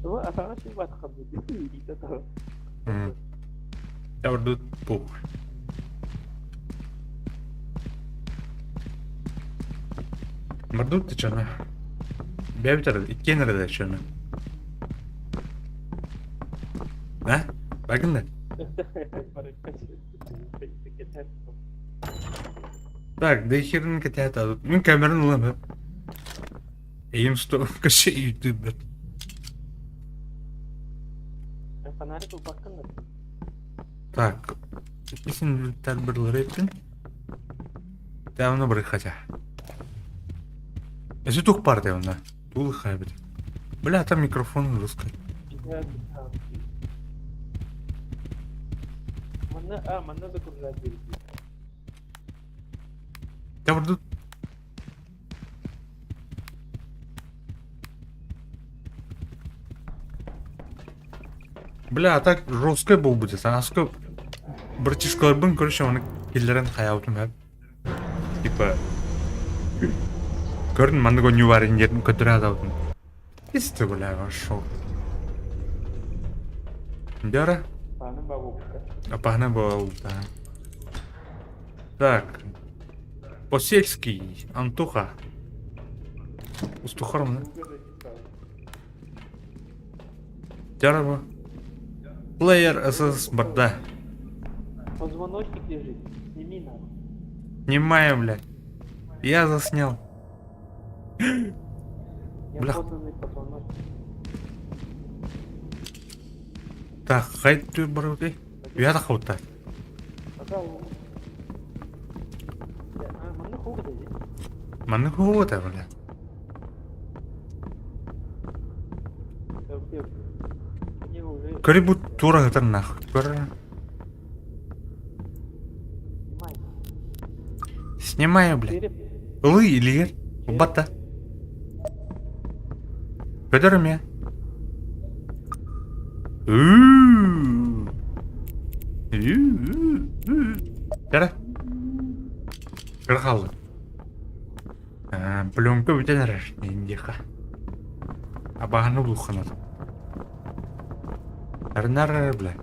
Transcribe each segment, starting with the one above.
Cuma asal sih buat kamu gitu tuh. Я орду похуй. Мордут ты чё на? Бебитер, икки nerede şu an? Ha? Bakın da. Так, да херен котят, а тут ну камера ну ладно. Им что каше ютубер. Фонарик bakın da. Так. Kesin tedbirleri ettin. Devamını bırak haca. Esi тук бар devamında. Тулы хайбет. Бля, там микрофон русский. Mana da kurulabilir. Я орду. Бля, а так жесткой был будет, а насколько братишка бын, короче, оны киллерен хаябытым хаб. Типа көрдүн мандыго нью бар индерин көтөрө атабытым. Исте бля, шок. Дяра? Паны бабу. Апахна был, да. Так. Посельский, Антоха. Устухарм, да? Дяра. Плеер СС борда. Позвоночник лежит. Сними надо. Снимаем, блядь. Я заснял. Я Бля. подлинный позвоночник. Так, хайт ты бородой. Я так вот так. Пожалуйста. Mana хуга да. Маны вот это, блядь. Мне уже Кори будь тура это нахуй. Кори. Снимаю, блядь. Лы или бата. Көтөрөм я. Жара. Кырхалы. Пленка бүтенер индиха. Абаганы булхана. Арнар, бля.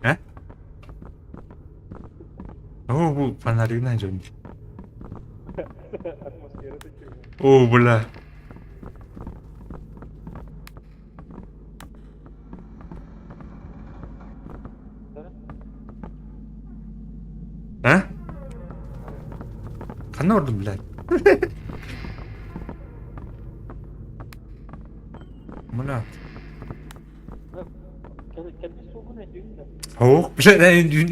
А? О, бу фонарик найдём. атмосфера такая. О, бля. А? Қандай ұрдым, блядь? Бля. Кәдімгі соғын әдейін да. Оқ, блядь, әйін.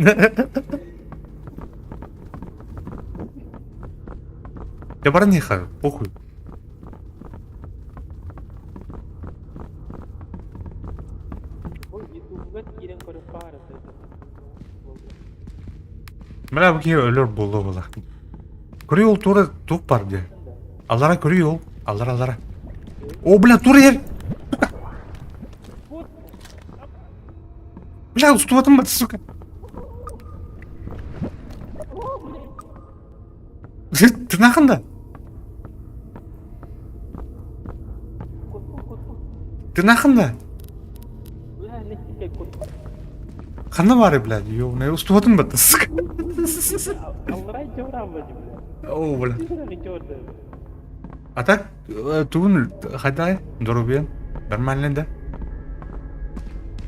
Я бар не хар, похуй. Ой, ютубға керен көріп бары. Бля, бұке өлір болды болақ. Көрі ол тура туқ бар де. Аллара көрі ол. Аллара. О, бля, тура ер. Бля, ұстуатым баты, сука. Тырнақында. Тырнақында. Бля, не тикай кот. Қанда бары, бля, ёбаный, ұстуатым баты, сука. Алларай жорам бәді, бля. О, бля. Тишірәні жорды. А так, туын қайдай, дұрубен, нормально да?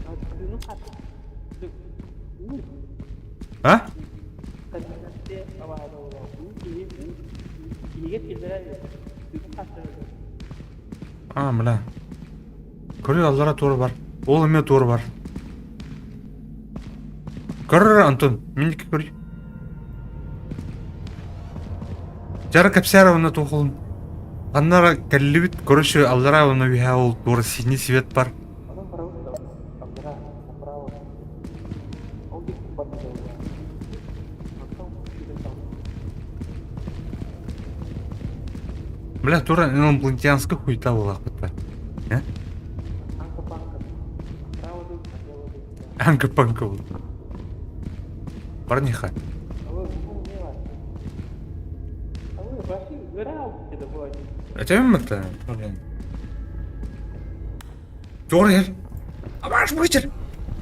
Ну, қатты. А? Кәдімгі авада ола. Егет келдірәді. Қатты. А, бля. Көрі аллара туыры бар. Ол еме туыры бар. Көрі, Антон, мендекі көрі. Жары кәпсәрі оны тоқылын. Аннара кәлі бит, көріші аллара оны виха ол туыры сині свет бар. Адам право да. Абдыра, направо. Он бит бадды да. Антон, киден там. Бля, тура инопланетянская хуйта была. А? Анка-панка. Право да, право да. Анка-панка был. Парниха. А вы не var? А вы вообще Играл где-то вроде. Этим это? Doğru gel. Ama aç bu içeri.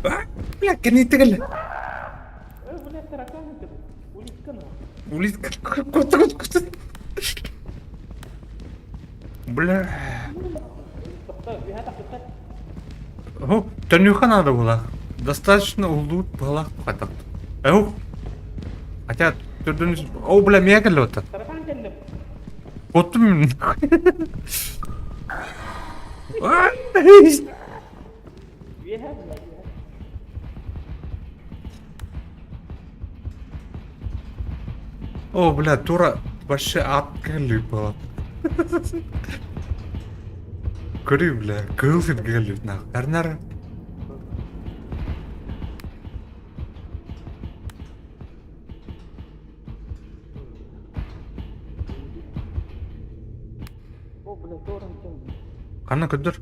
Bırak kendini tıkıl. Блядь, таракан это. Улитка на. Улитка. Кот. Бля. Я так вот. О, Танюха надо было. Достаточно улут было хватать. О. Хотя, ты... О, бля, меня колёта. Таракан келдим. Коту мен. Я блядь. О, бля, тура вообще открыли было. Кури, бля, кылсит галит на. Арнара. О, блядь, торрен келдим. Кана кыдыр.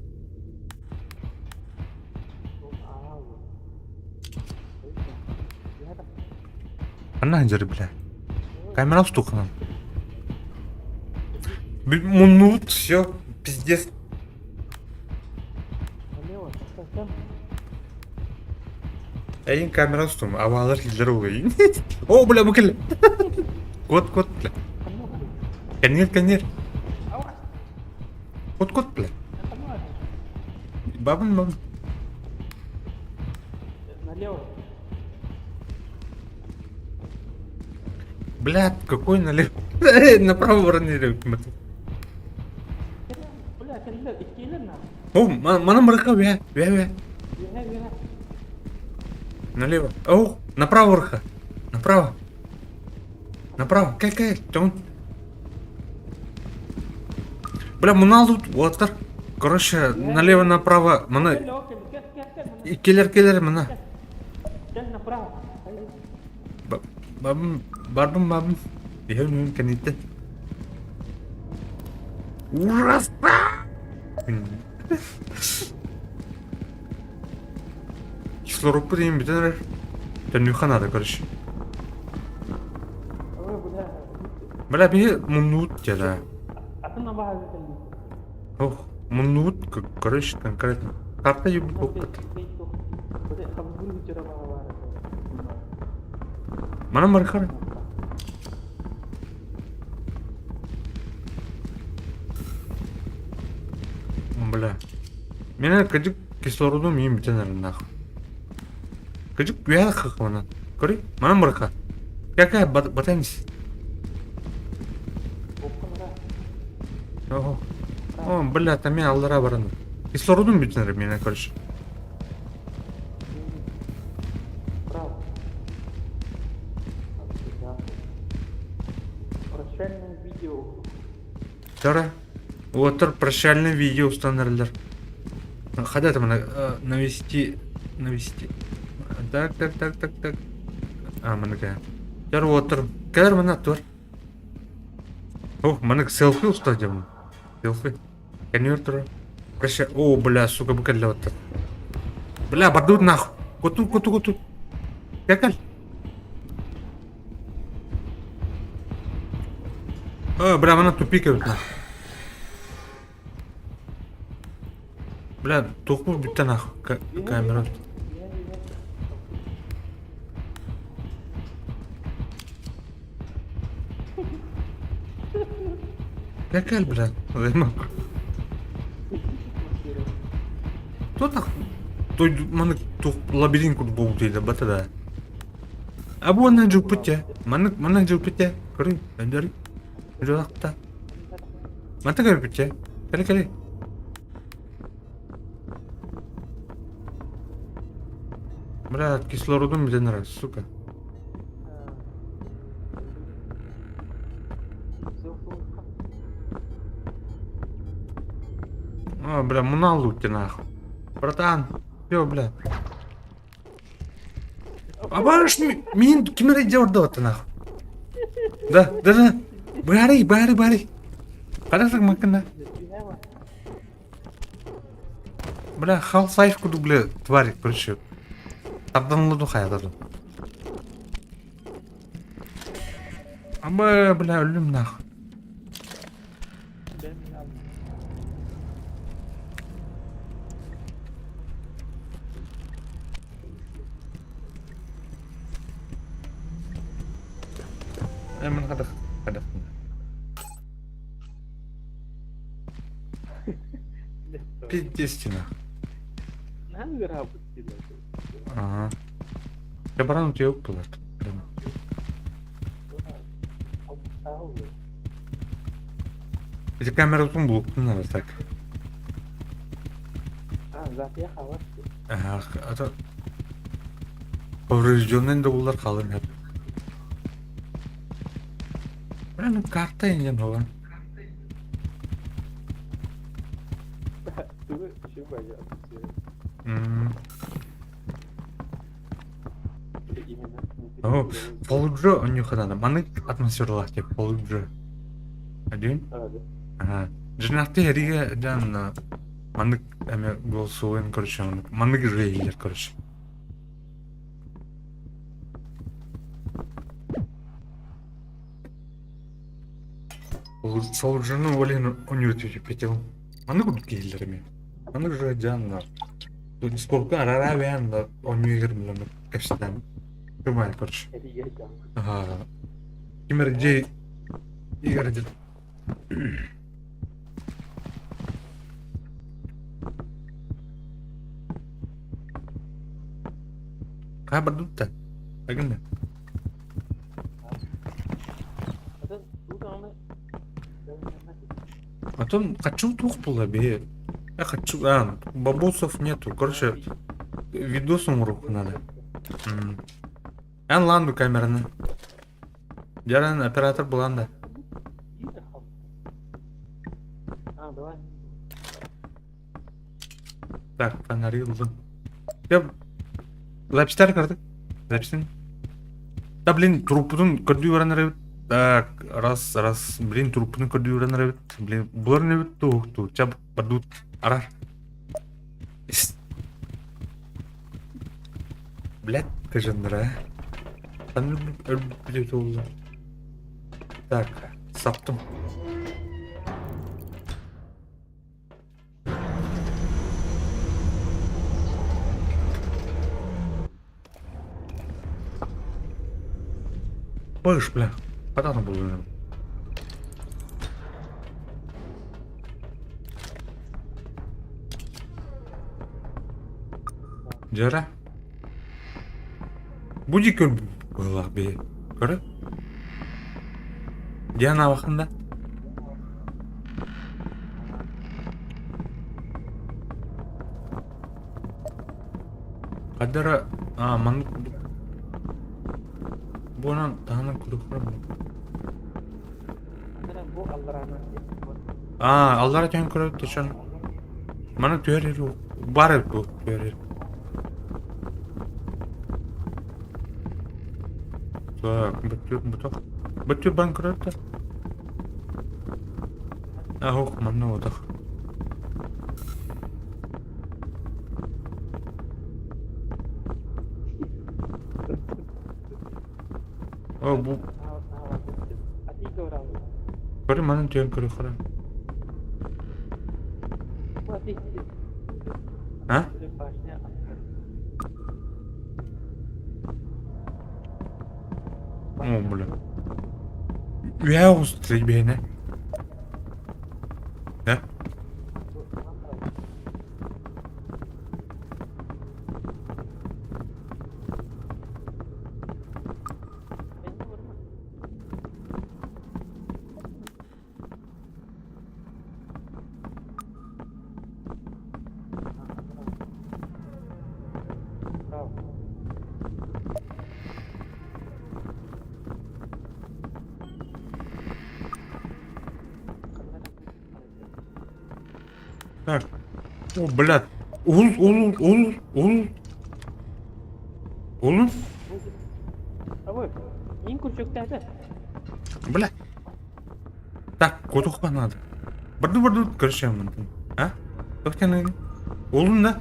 Я так. Кана ханжары, бля. Камера стукана. Минут, все, пиздец. Налево, совсем. Эйн камера стум, авалар хилдер ой. О, бля, букел. Кот, бля. Конер. Кот, бля. Бабан. Налево. Блядь, какой налево? Направо воронили. Бля, келдер, иккейлер на. О, мана мрака, бя. Я. Налево. О, направо врха. Направо. Кай. Тон. Бля, муналу отыр. Короче, налево-направо. Мана. Келер, мана. Кель направо. Бабым. Я не каните. Ужасно! Кислород прием битенер. Танюха надо, короче. Ой, бля. Бля, бе минут тебя. А ты на базе келдим. Ох, минут, короче, конкретно. Карта ебут опыт. Бля, хамбург вчера была. Мана мархар. Бля. Меня кадик кислородом им битенер нахуй. Кадик бия хахмана. Кори, мана марха. Какая ботанис? О, бля, там я аллара баран. Кислородом битенер меня, короче. Право. Прощальное видео. Тара. Отыр прощальное видео устанерлер. Хада там навести. Так. А, манага. Тар отыр. Кадр мана тур. О, манаг селфи устадим. Селфи. Канер тур. Проща. О, бля, сука, букалла отыр. Бля, бардут нахуй. Коту. Какал? А, бля, мана тупик нахуй. Бля, тоқу бітті нахуй камера. Какая, бля? Кто так? Той маны лабиринт куд болу дейді, бата да. Абу анан жыл пүтте. Маны жыл пүтте. Көрі, өндері. Жыл ақта. Мата көрі пүтте. Кәлі. Бля, кислородом мне нравится, сука. О, бля, муналуки нахуй. Братан, всё, бля. А баш мин кимер идёт нахуй. Да. Бари. Қарасақ макында. Бля, Half-Life куду, бля, тварик, короче. Тарданлыду хаядады. Ама, бля, өлім нахуй. Emang ada. Пиздец, Тина. Надо работать тебе. Ага. Я баран у тебя было. Tahu. Эти камеры тут был, надо так. Затем хавать. Ах, это поврежденный доллар қалың hep. Прям карта инген olan. Dulu sih banyak. О, Фолуджо у них надо. Маны атмосфералар деп Фолуджо. Один? Ага. Жинакты эриге жан маны эме голосовойн короче, маны жейлер короче. Фолуджону олен университете петел. Маны куд гейлерме. Маны же жан сколько аравиан университет билен кепсидан. Кемай короче. Ага. Кимер жей играть. Kabar duta. Agenda. А то хочу тух было бе. Я хочу, бабусов нету. Короче, видосом руку надо. Ан ланду камераны. Жаран оператор буланда. Давай. Так, фонари uzun. Я записьтер кырдык. Записин. Да, блин, труппудун көрдүү баранар. Так, раз, блин, труппудун көрдүү баранар. Блин, булар не бит ту, чап бадут арар. Блядь, кажандра. Там блядь, oldu. Так, саптым. Пыш, бля. Куда там был? Жара? Буди көл была бе. Көрі? Диана вақында? Қадара... маңды... Бұнан тағынан күрік бар ма? Аллара түйен көріп тұшын. Мана түйер ері бар еді бұл түйер ері. Так, бөттер бан көріп та. Оқ, мана одақ. О, бұл... Көрі манын түйен көрі қырам. А? О, бля. Я устрій бейне. Да? Так. О, блядь. Улун. Ой, ең күршектәді. Бля. Так, котуқпа надо. Барды көршем. А? Тоқтен улун да?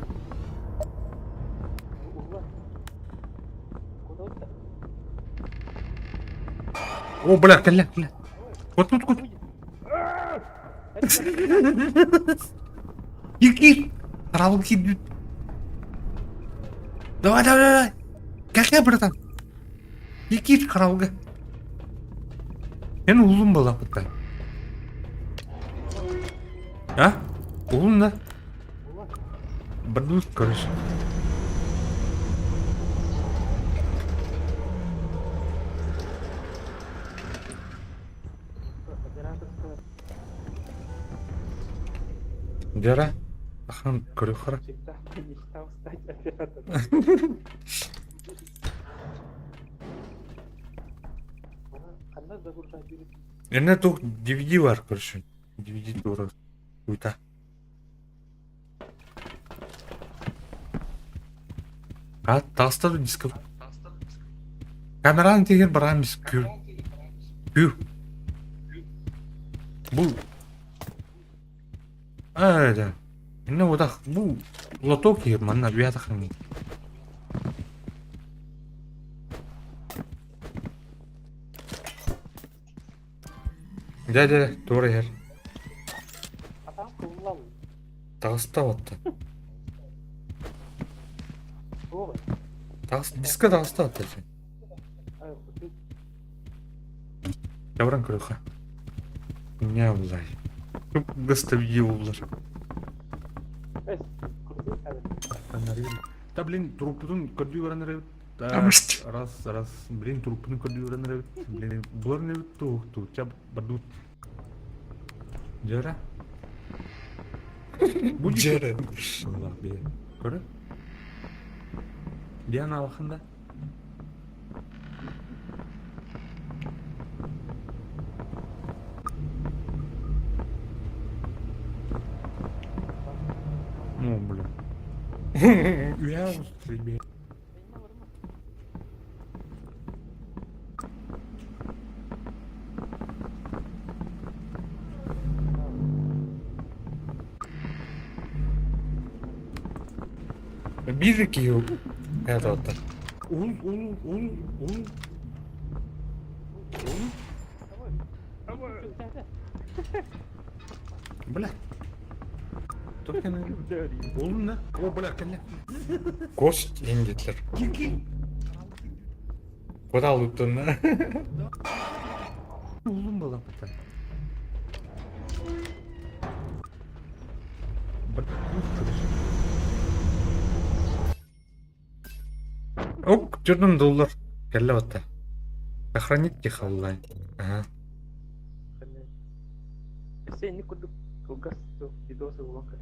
О, бля, кәлі. Кот. Ики! Қарауыл киді. Давай. Кәке, братан. Ики, қарауылға. Мен улум бала пыттай. А? Улум да? Ула. Бардут, короче. Операторская. Дера. Ахан, көрөхара. Всегда мечтал стать оператором. Она загружать будет. Эне тух DVD бар, короче. DVD тура. Уйта. А, тастар дисков. Камераны тегер барамыз. Кür. Кür. Бу. Да. Эне одақ. Бу. Лоток егер, манна биятақын. Да, тура егер. А там куллал. Тағыста отты. Ова. Дискі тағыста отты. Ты Жабран көрөха. Не бұлай. Көп гыста видео бұлар. крути, Да, блин, труппудун көрдүү баран ребит. Раз, блин, труппудун көрдүү баран ребит. Блин, бұлар не бит туğ, чап бардут. Жара? Бу жара. Аллах бе. Көрі? Диана алақында. Ну, блин. Я устремил. Бирки yok. Evet orada. Ул. Бля. Только не Oğlum ne? O bırak ne? Koş yengeçler. Koda alıktın ne? Oğlum bala pata. Ок, $4 доллар. Кәллә ватта. Охранить халлай. Ага. Все никуда кулгас видосы уланка.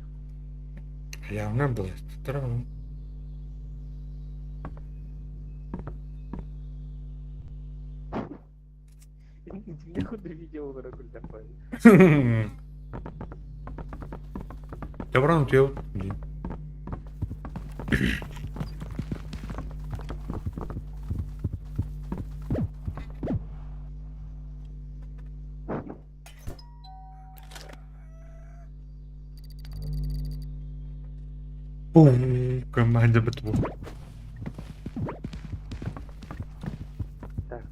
Я не был. Тарам. Никуда видео выракульта пой. Жабран тел. Блин. Команда бітіп Так.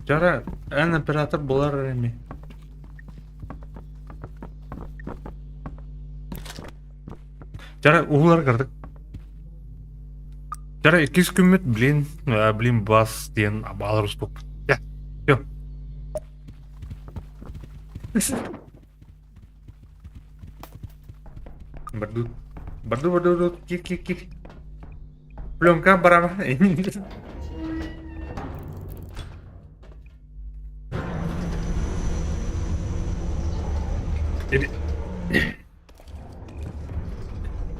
Жара, ән оператор болар әме. Жара, ұғылар кірдік. Жара, 200 күммет, блин, бас ден балырыз боп. Я, йо. Бардут, кир. Пленка барама.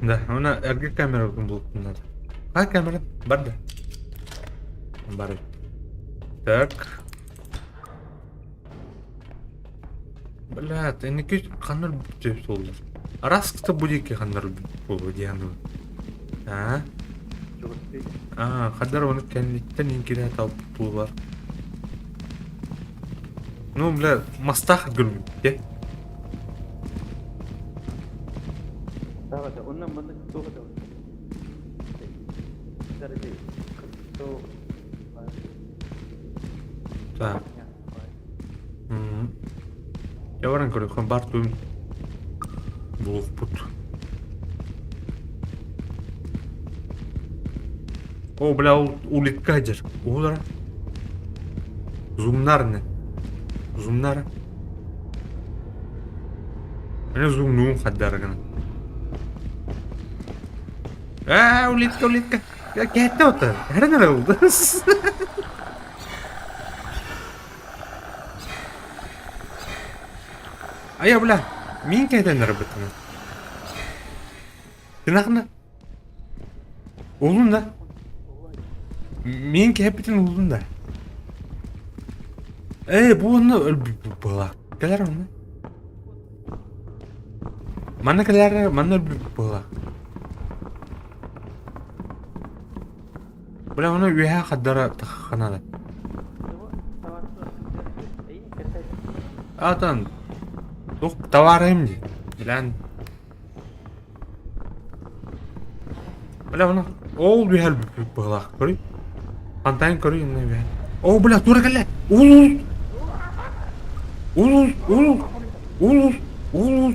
Да, она RG камера будет надо. А камера, барда. Бары. Так. Бля, ты не кич канал бүтіп солдыр. Раскта будет ки канал бұл диану. А? Хадар оны кәнліктен енгере аталып бұл бар. Ну, бля, мастах гүлмін, де? Да, оннан мында тоғы да. Дәрде. То. Так. Я варан көрі, хон бар туым. Болып бұд. О, бля, улитка жер. Олара. Zoomlar ne? Zoomlar. Ana zoomluğum kadar gana. Ulitka. Ya kehte ota. Her nere oldu? Aya bula. Min kehte nere bitene? Tınakna. Oğlum da. Min kehepitin oğlum da. Bu onu bula. Keler onu. Mana keler mana bula. Bula onu üyeha kadar takana da. Atan. Tok tavarayım di. Bilen. Bula onu. Oğul bir hal bula. Kori. Antayın kori ne bir hal. Oh bula tura kelle. Oğul. Oğul.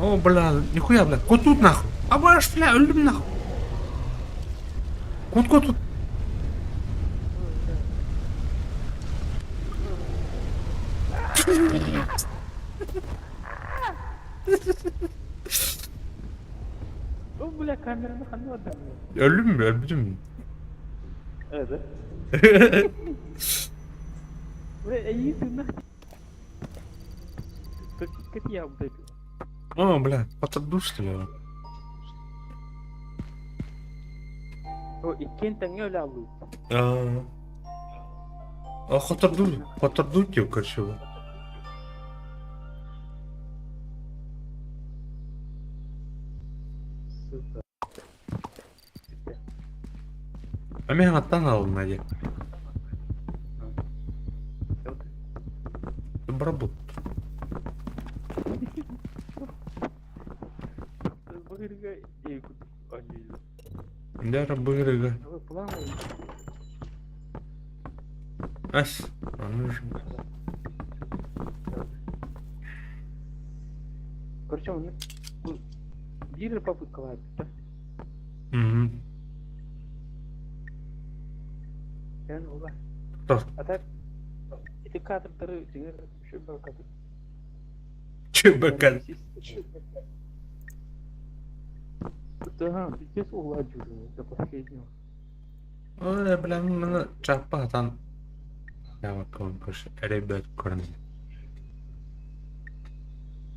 Oh bula. Nikuya bula. Kotut nak. Abaş filan öldüm nak. Kot. O bile kameranı hangi adam ya? Öldüm mü? Evet. Buraya iyi tırnak. Kötü ya bu da. Oh bula. Patladı işte ya. O ikinci tane öyle aldı. Patladı ki o karşı. Süper. Ama yanattan alın hadi. Bravo. Bugün iyi oynuyor. Ne buyurga. Ama plan var. As. Anlıyorum. Короче, он дилер попытка ладно. Hı. Yani ola. Dur. Ata itu kadrları dengar şu bakalım. Çık bakalım. Да, пиздец уладили до последнего. Öyle bilen bana çarpı atan. Ya bakalım koş. Erebet kurun.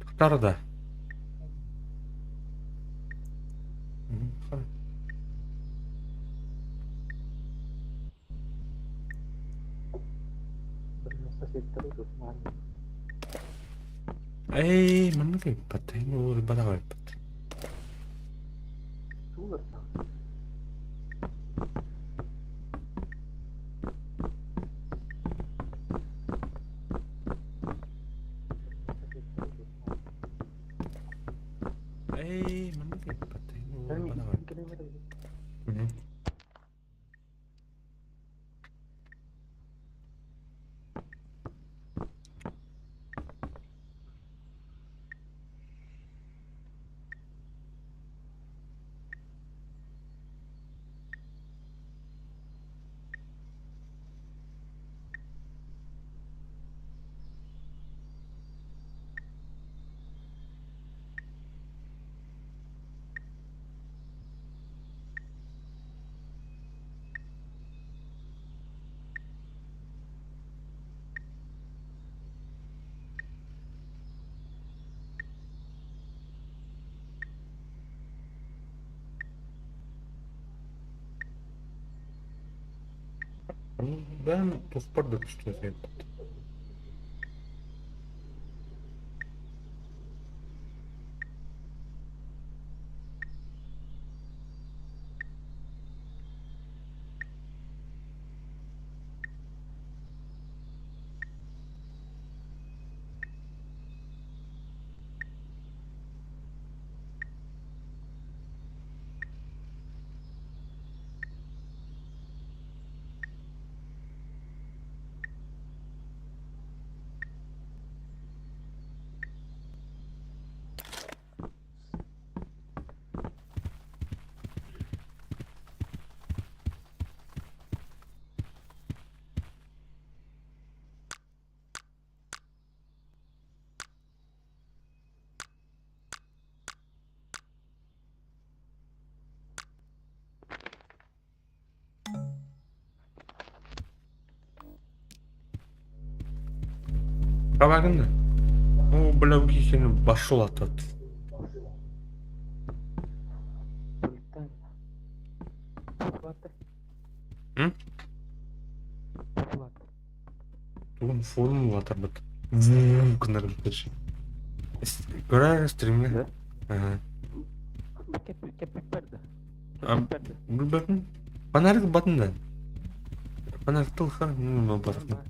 Tutar da. Соседка тут маленькая. Mana kayak patah ini udah pada kayak patah. Сулар там. Mana kayak patah ini udah pada kayak. Hı. Ben tospar da tutuyorum. Кабагында. О, бля, екені башыл атады. Көліктен. Туылады. М? Туылады. Туын формула атар бұд. Күндар бітірші. Көрер стримге. Да? Ага. Кепіп берді. А, Кепіп берді. Білбәтін. Фонарик батында. Фонарик тылға. Ну, батында.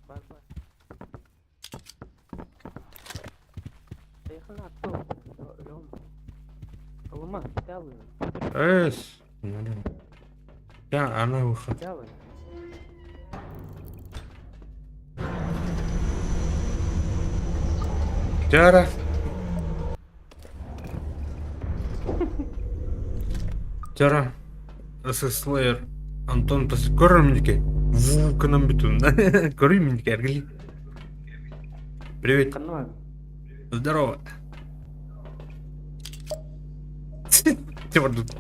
Бар. Поехали оттуда. Олма, тялы. Эс. Я, она выход. Тялы. Жара. Жара. Слэйер. Антон, көрір мендеке. Күнім бүтін. Көрей мендеке, әргілі. Привет. Канал. Здорово. Ты вот тут.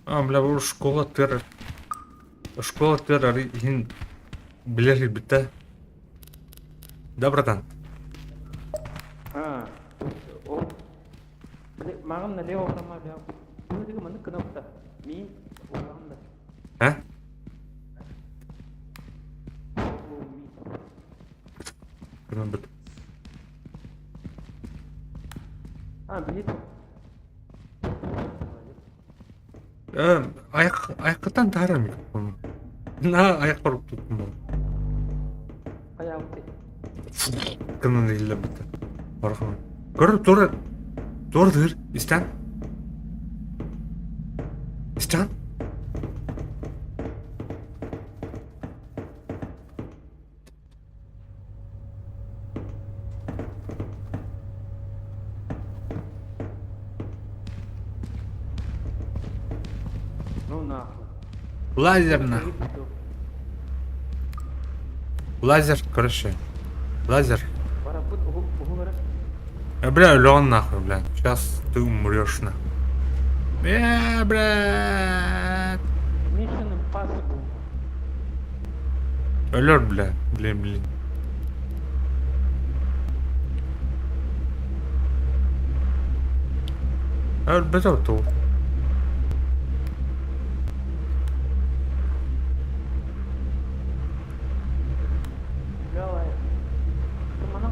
А, бля, бұл школа террор. Школа террор, ен білер бітті. Да, братан? А, о. Маған налево прямо бля. Бұл деген мені кнопка. Ми оғанда. А? Күнім біт. А, билет. Аяқтан тары микрофон. На, аяқ барып тұттым бұл. Аяғы тек. Күнім дейлі бітті. Барқым. Көріп, дұр, істен. Істен? Ну нахуй. Лазер, нахуй. Лазер, короче. Лазер. Барабут, угу говорят. Бля, Леон, нахуй, бля. Сейчас ты умрешь, нахуй. Блядь. Mission Impossible. Алёр, бля. Блин. Бля, то. Давай. Кemana?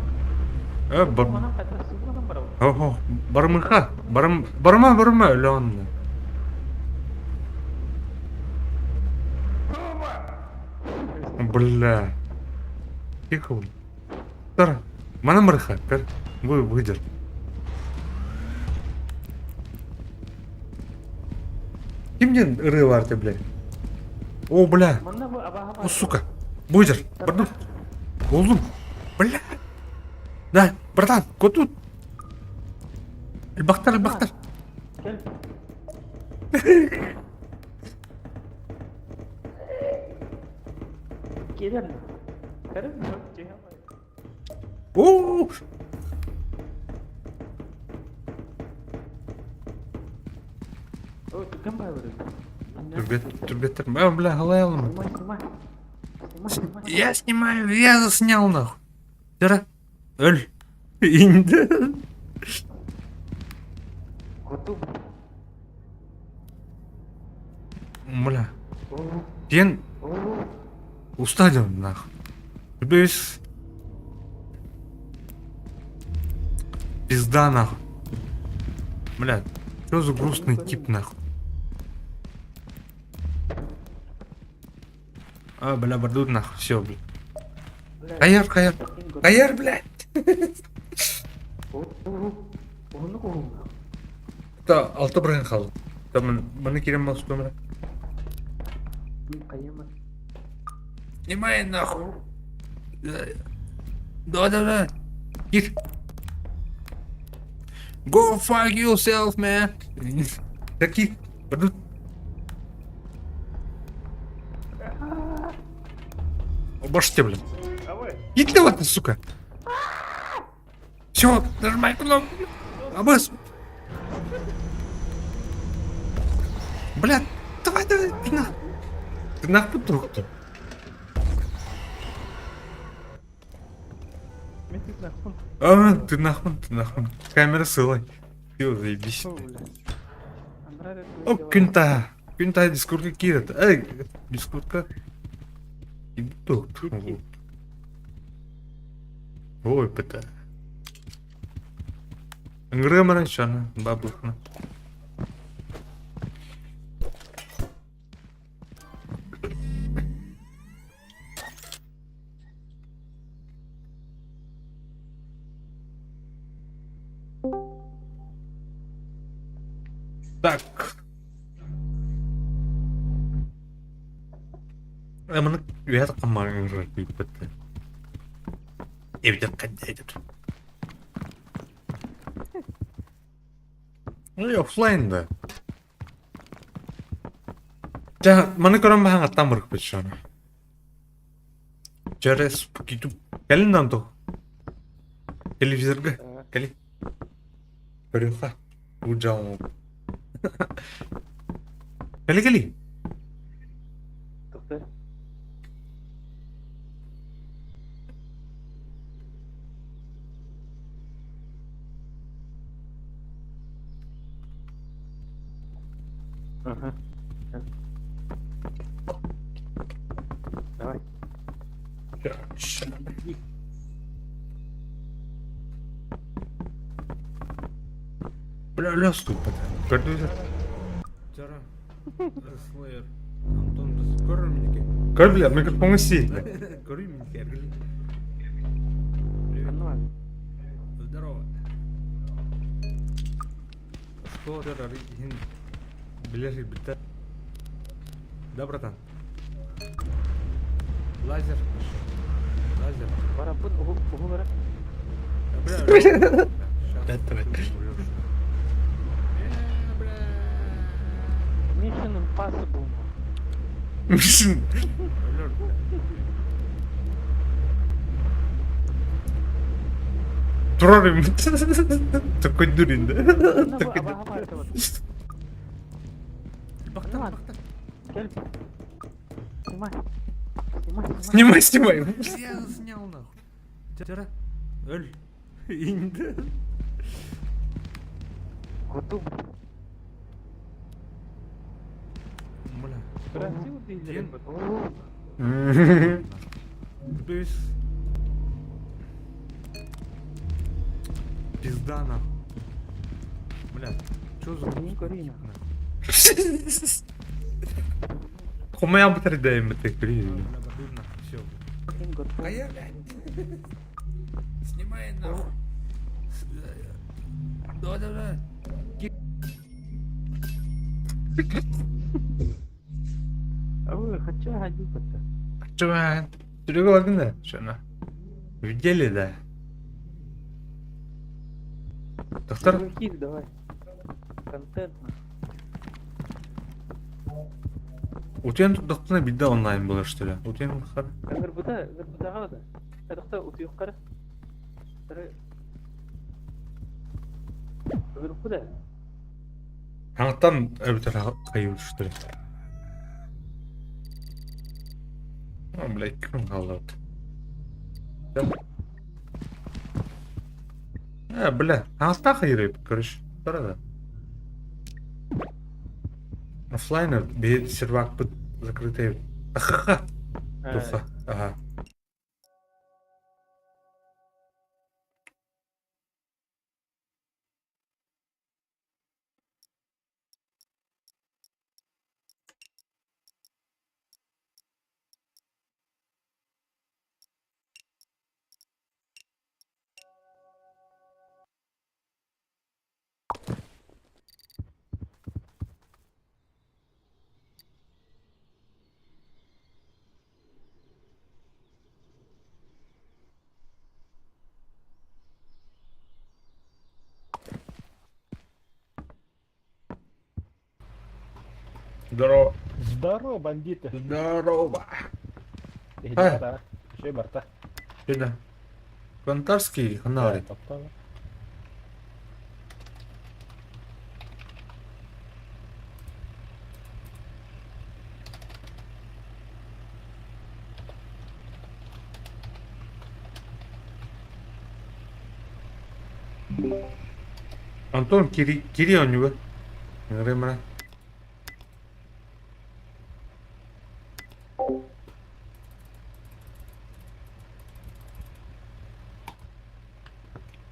Бар. Kemana kata semua kan baru. Ого, бармыха. Барма, Леон. Бля. Тихо. Тара. Мана мырха. Көр. Выйдер. Кимден ыры бар ты, бля? О, бля. Mana bu abah-abah? О, сука. Выйдер. Бардым. Олдым. Бля. Да, братан, кот тут. Бахтар. Gel. Gelin. Karım yok cevap. О, Oh, itu kan baru. Турбеттер. Бля, халайлым. Снимай. Я снимаю, я заснял нахуй. Жара. Өль. Инді. Готов. Бля. Oh, Сен oh. устадил нахуй. Без... Пизда нахуй. Бля, что за грустный тип нахуй. А, бля, бардут нахуй, все, бля. Каяр, блядь. Оны қоғым. Та, алты бірген қалды. Та, мұны керем бал сұты өмірі. Қайема. Снимай нахуй. Да. Кир. Go fuck yourself, man. Таки, бардут. Обошьте, блин. Иди давай ты, сука. Все, нажимай кнопку. Обос. Блядь, давай, ты нах. Ты нахуй друг-то. Метит нахуй. Ты нахуй. Камера сылай. Все, заебись. Фу, бля. Андра О, Күнта дискурдқа кирет. Эй, дискурдқа. Иду. Кит. Ой, пыта. Ыңгырымырын шаны, бабылқына. Так. Мына ұят қамағын жұрт бітті. Евдер қандай деді. Оффлайнда. Жа, маны көрін баған аттан бұрық бет шаны. Жарас кетіп. Кәлін намды. Телевизорға. Кәлі. Көріуға. Бұл жауын. Кәлі. Тоқта. Ага. Давай. Бля, ступит. Көрдіңіздер? Жара. Слэйр. Антон, біз көрір менеке? Көр, бля, микрофон істейді. Көрі менеке, әргілі. Привет. Здорово. Что это, Рин? Ближай, бля. Да, братан? Лазер. Бара, бұд, ұғы бара. Бля, Mission Impossible. Mission. Тұрарым. Такой дурин, да? Аба, это вот. Бақтан. Кель. Снимай. Я снял нахуй. Жара. Өл. Инді. Готов. Бля. Красиво ты или нет? То есть... Пизда нахуй. Бля, чё за Карина. Хумая батарея ты крин. Все. Снимай нахуй. Да. А вы хотя ходить-то? Чувак, ты голодный, что на? Видели, да? Доктор? Хит, давай. Контентно. У тебя тут доктор беда онлайн была, что ли? У тебя хар? Гырбыта қалады. Доктор утуюк қара. Гырбыта. Хаңтан өбітер қайыр, что ли? Блядь, кім қалды? Бля, хаңтан қайыр өп, көріш. Тұрады. Оффлайнер, бейт сервак бұд закрытый. Ахаха. Духа, ага. Здорово. Здорово, бандиты. Здорово. Ребята, что борта? Беда. Контарский фонарик. Антон, kiri on juga. Dengerin mana?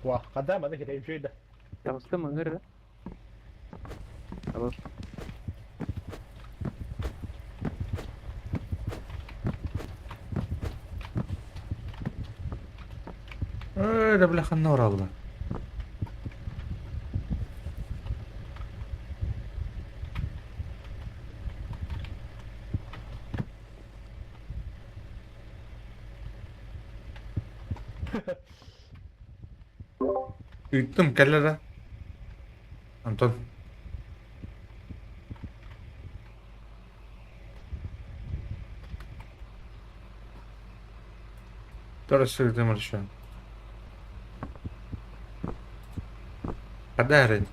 Wah, kadang mana kita yang ده. Tapos ka mangar. Tapos. Da belakang orang lah. Itu keller dah. Anton. Terus kita marsha. Kadarin.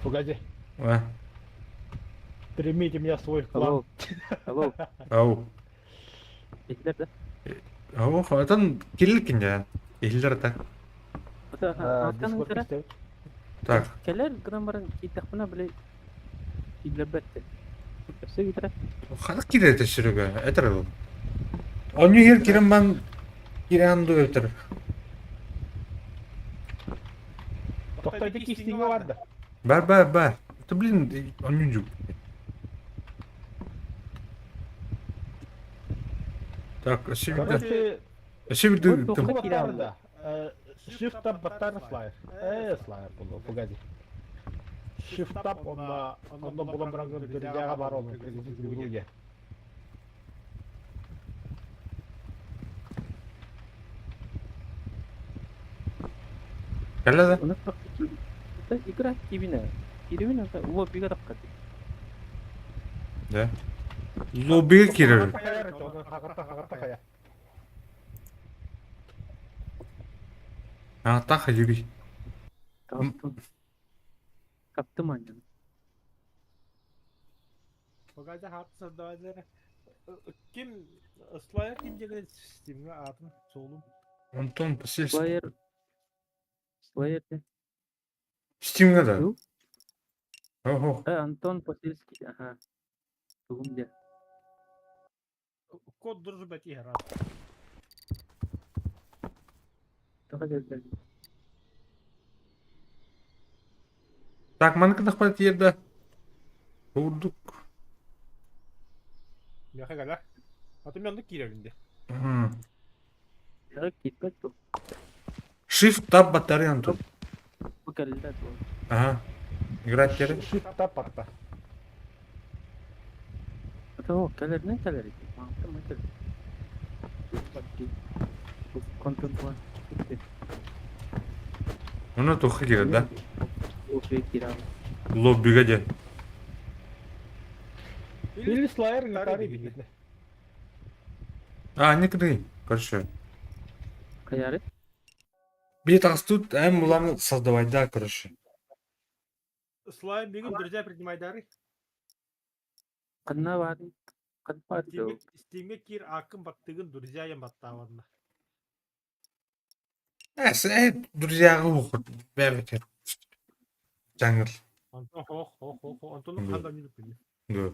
Погоди, Wah, примите меня в свой клан. Abo. oh. Hitler dah. Oh, Anton kilkin ya. Ihler tak. Ata akan Дискорд kira. istedim. Tak. Keller grammar kita pernah beli Hitler bette. Terus kita. Хана кире төшүрүгө. Этер бул. Оню хер кирен бан киранду өтөр. Тоқтайдaki isteğin vardı. Бар. Ты блин, оню жук. Так, şimdi Короче, şimdi Вот bu только там батарда. Shift tab батарда слайер. Слайер bunu. Погоди. Shift tab onda bulan bırakın döneceğe var onun. Kırgızı. 갈라다. Una kita ikra kibina. Kiribina ka uwa biga dakkat. 네. 로비가 길을. Hakarta kaya. 아, 딱 유리. Kaptım. Kaptım annem. Pogada haklısın daha önce. Kim Slayer kim ceket sistemi adın solum. Антон, посыль. Slayer de. Стимга да. Ю? Ого. Антон Посильский. Ага. Тугum dia. Kod durucu beti herhalde. Taka geldi. Так, манка нахват yerде. Vurduk. Ne kadar? Atım yandık girevinde. Hı. Ya gitmek bu. Shift tab батарея Антон. Bu geldi bu. Ага. Играть керек. Shift tab parta. Ata o keller ne keller itu? Mantap macam. Konten bu. Ona toxu girdi da. O şey kira. Lobbiga gel. Или слайер гитары видно. А, не кири. Короче. Kayarı. Bir тут, hem bularını создавать, да, короче. Slayer bir gün durucu принимайдары. Kanna var. Kan var. Steam'e gir akım battığın durucuya battağında. Sen друзьяга оқыр. Бәрекет. Жаңыл. Anton Anton'un kandan yürüp biliyor. Да.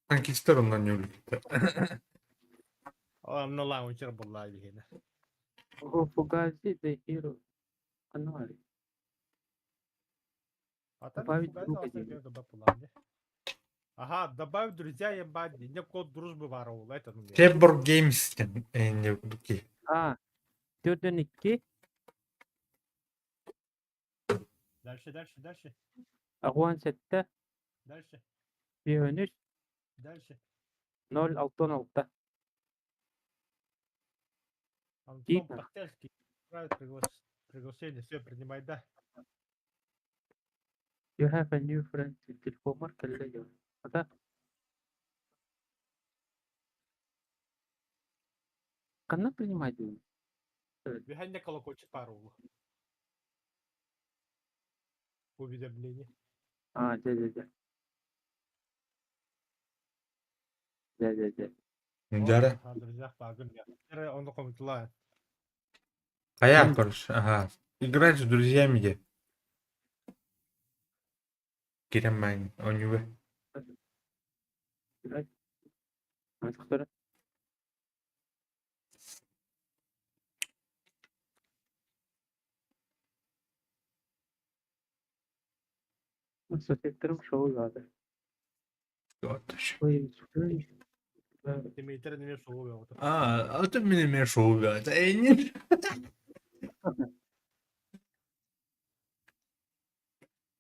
Танкистер ondan не өліп кетті. Ama ne lan uçar vallahi bir hene. O Fugazi de hero. Kanna var. Добавить друга Добавить. Ага, добавь друзья ебать. Не код дружбы воровал. Это ну. Keyboard Games екен. Не буки. Ha. 4'den 2. Дальше. Aguan sette. Дальше. 1-13. Дальше. 0-6-16. Антон Видно. Пахтельский. Приглашение. Все, принимай, да. You have a new friend. Телефон кelle ya. Ata. Kanna принимать его. Вихання колокольчик пару. Уведомление. А, да. Jara. Kaldıracak bakın ya. Nereye onu komutular. Кая, короче, ага. Играть с друзьями где? Киремайн, он не вы. Артыктары. Соседтерим шоу жазды. Вот еще. Ой, Demeter ne soğuk oldu. А ты меня мешал убивать. Эй, не.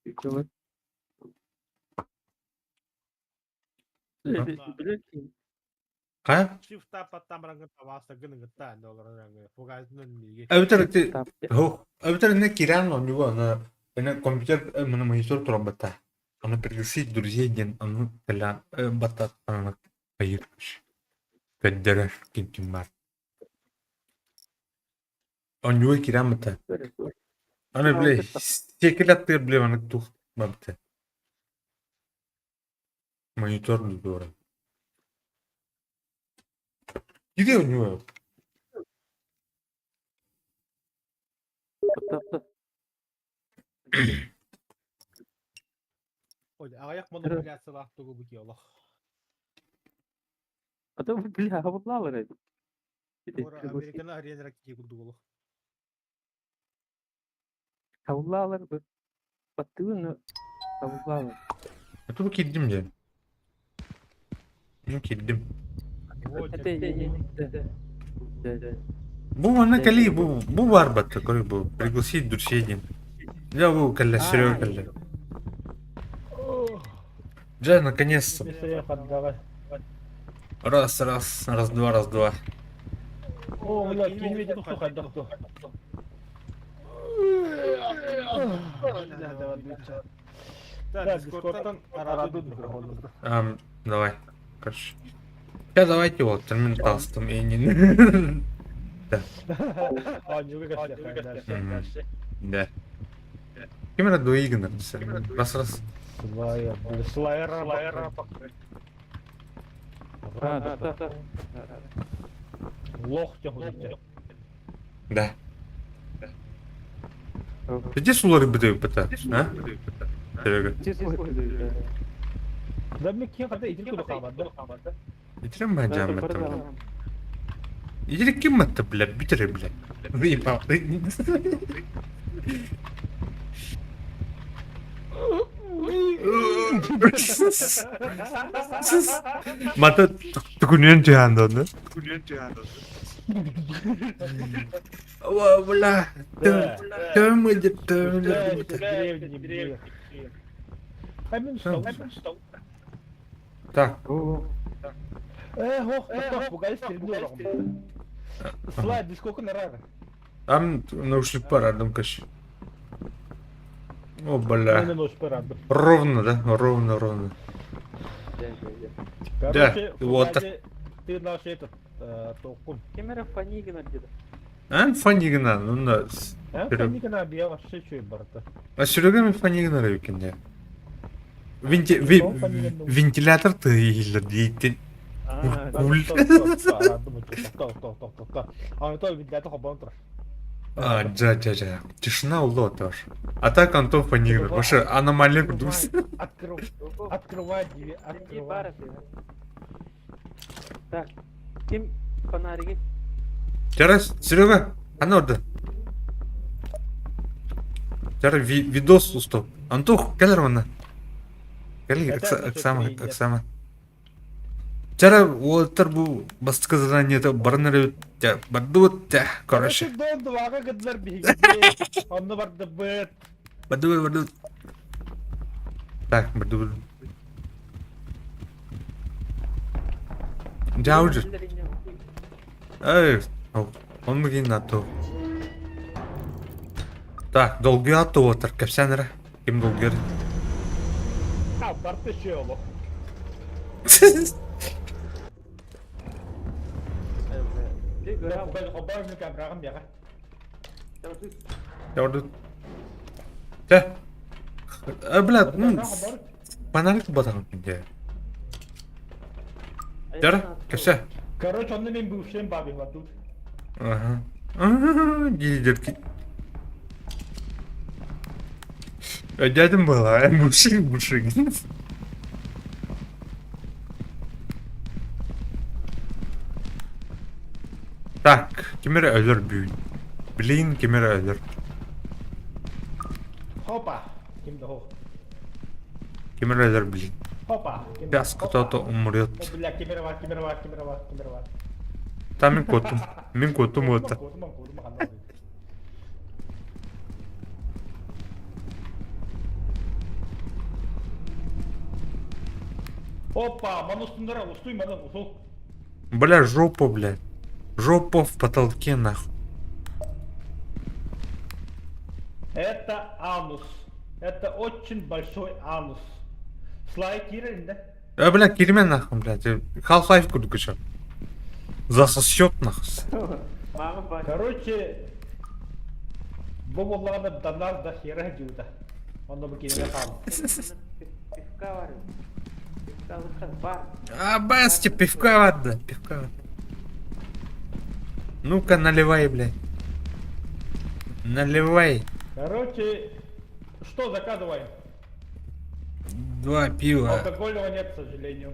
Yıkılır. Bilir ki. Кая? Shift tab pattan bırakın tavasta gının gıtta ne olur yani. Fugazının bilgi. Öbür ты. Taptı. Öbür не киран он него, она компьютер, на монитор тромбата. Она пригласит друзей, ген, она каля бата, она поедешь. Каддераш, кинтимар. Он него киран бата. Böyle. Она, бля, секретарь, бля, она тух бата. Монитор не дорого. Где у него? Taptı. Oy ayak manipülasyon aktığı bu ki Allah. Adam bile havalar hadi. Bir de Ora Amerikan'ı arayarak ki kurdu Allah. havalar bu. Battığını havalar. Это вы кидим, я. Ну, кидим. Это yeni. Bu ana kali bu var battı koy bu пригласить друзей день. Я bu калля Серега калля. Да, наконец-то. Mesela kadar. Раз, два. О, бля, кинь туху кайдак ту. Так, Дискордтан aradı микрофонумду. Давай. Короче. Сейчас давайте вот термин тастом и не. А, не выгодно. Да. Кемера до игнор. Раз. Слайера. Да. Лох тягу. Да. Где сулары бдeu пыта? А? Серега. Да мне кем когда идти туда кабады. Итерем баджам это. Идери кем это, блядь, битеры, блядь. Выебал ты. Мата tukunian jando, да? Wah, бля. Там идет. Так. Хох, пугай стрельнул. Слайд, сколько нарада? Там наушник парадом каш. О, бля. Ровно, да? Ровно. Короче, вот ты наш этот толкун. Камера фанигана где-то. А, фанигна, ну да. Фанигана бия вообще чуй барта. А Серега фанигна ревкинде. Вентилятор ты дейтин. Жа. Тишина улотар. А так Антон фанигна. Вообще аномалия кудус. Открывай двери, открывай. Так, kim фонарики? Сейчас, Серега, она орда. Сейчас видос устал. Антох, келер мана. Келер, Оксама. Сейчас Уолтер бу бастыка заданиеда барнер те бадут те, короче. Двага гадлар биги. Он барды бет. Бадут. Так, бадут. Жаужи. Эй, он мгин нато. Так, долгий ато Уолтер, капсянера. Ким долгер? А, барты чело. Оборный камерам бяга. Yardım. Gel. Блядь, фонарик батаган кинде. Жара, кепсе. Короче, он на меня бывшим бабин вот тут. Ага. Дедерки. Дядям была, а мужик. Так, кемер ölür büyün. Bilin kemер ölür. Хопа. Ким да хо. Kemер ölür bilin. Хопа. Сейчас кто-то умрет. Бля, кемеровар. Там min kotum öte. Опа, ману сундара, устой, ману, усол. Бля, жопа, бля. Жопа в потолке, нахуй. Это анус. Это очень большой анус. Слайд кирин, да? Бля, кирме нахуй, блядь. Half-Life курдук еще. Засосет, нахуй. Мама, батя. Короче, боболларда данар да хера жуда. Onda bu kelime kaldı. Пивка варю. Пивка лучше бар. А, Басти, пивка вода, пивка. Ну-ка, наливай, блядь. Наливай. Короче, что заказываем? 2 пива. Алкогольного нет, к сожалению.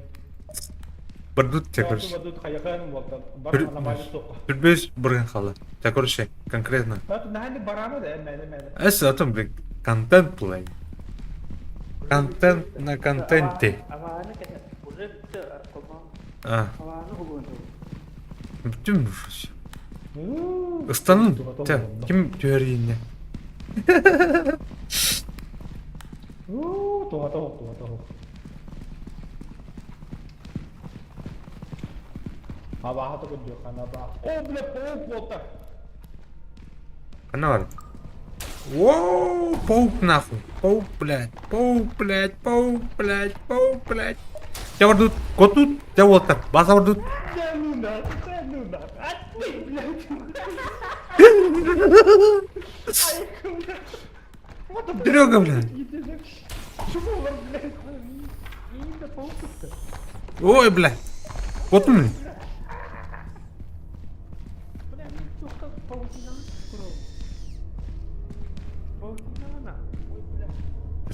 Продукт тебе, короче. Тут хаяхан вот бар нормальный сок. Түрбес бірген қала. Так, короче, конкретно. Это нахали барана да, мәне. Эс атом, блядь, контент плей. Контент на контенте. Аваны кәне. Уже бітті арқома. А, Аваны ұлғынды. бүтін мүшіс. Ыстанын, кім түйерейіне? Туға. Абаға тұғы жоқ, анаба. О, бля, паук болта. Қана бар? Воу, паук нахуй. Паук, блядь. Тебя вардут, кот тут, тебя волтар. Баса вардут. Да ну нахуй. Отпей, блядь. Серега, блядь. Чего, блядь? Именно паук-то. Ой, блядь. Кот мне. Бля, мен тоқта паутинаны құру. Паутинаны. Ой, бля.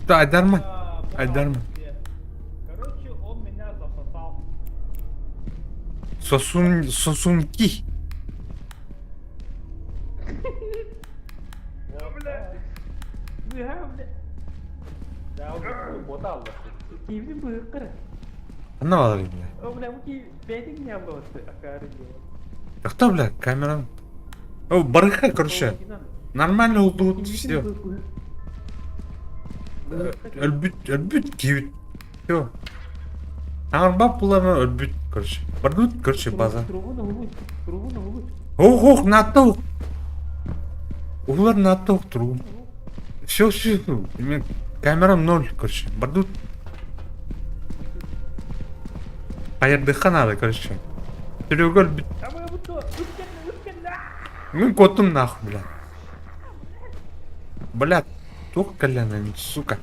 Что, Айдарман? Айдарман. Короче, он меня засосал. Сосунки. Бля, бля. Я уже ботал. Киевді бұйық қыры. Қана бар, блядь. О, бля, мұки бәдің не болады, ақары де. Кто, блядь, камерам? О, барыха, короче. Нормально улдут, все. Өлбүт, кибит. Все. Аңырбап буларына өлбүт, короче. Бардут, короче, база. Тұрғыны ұлы. Ох, натта ук. Улар натта ук тургун. Все. Мен камерам 0, короче. Бардут. Каердыха надо, короче. Серега өлбүт. Ama bu da üstten la. Мен котум нахуй, блядь. Блядь, тух коленами, сука.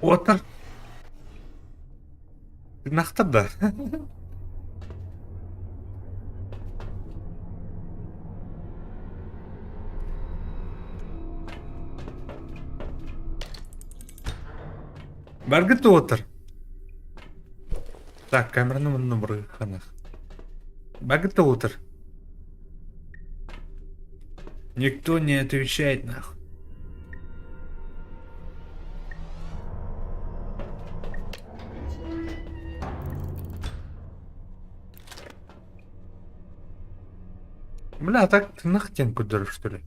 Отыр. Нақтыр да. Баргыты отыр. Так, камераны мына бір қанақ. Баргыты отыр. Никто не отвечает, нахуй. Бля, так ты нахтен куда, что ли?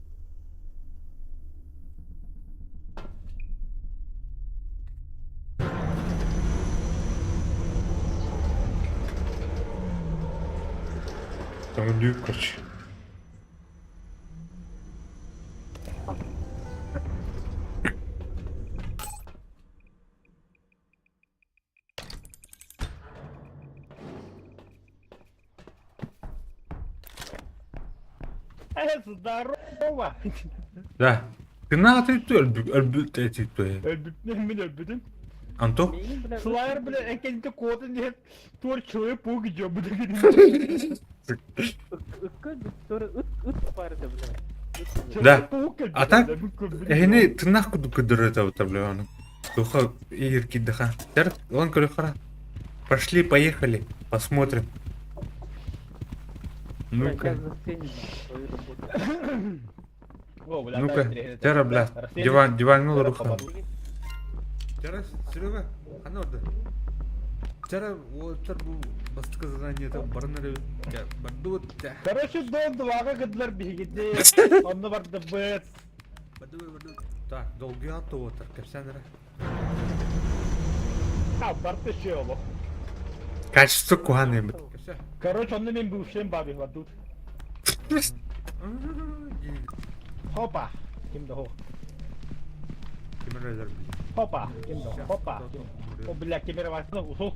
Там дюк, короче. Здорово. Да. Kına atayıp da öldü etip de. Öldürtmem mi öldürdüm? Anto? Meyin bilen Slayer bile ekendi kodun diye tuvar çoğu bu gidiyor bu da gidiyor. ıkkı sonra ıt var da bilen. Да. Çoğu gidiyor. Атак. Bu kız- Эхне тынах куду кыдырыта вот бля он. Духа ирки дыха. Тер он корохара. Пошли, поехали, посмотрим. Ну-ка, Сейчас застенем свою работу. О, бля, ну-ка, дай мне Тера, это, бля, Арсений. диван Тера, руха. помоги. Тера, Серега, ана orada. Тера, вот тер bu bastık задание там барнары. Я баду да. Короче, до двага гыдлар бигиди. Онны барды быт. Баду. Так, долгий атты вот так, капсанера. Ha, барды şey oldu. Качество кухонное. Короче, онны мен бывшим баби var тут. Hoppa. Kimdi o? Hoppa. Kimdi o? Hoppa. O bля, кемера var. Usul.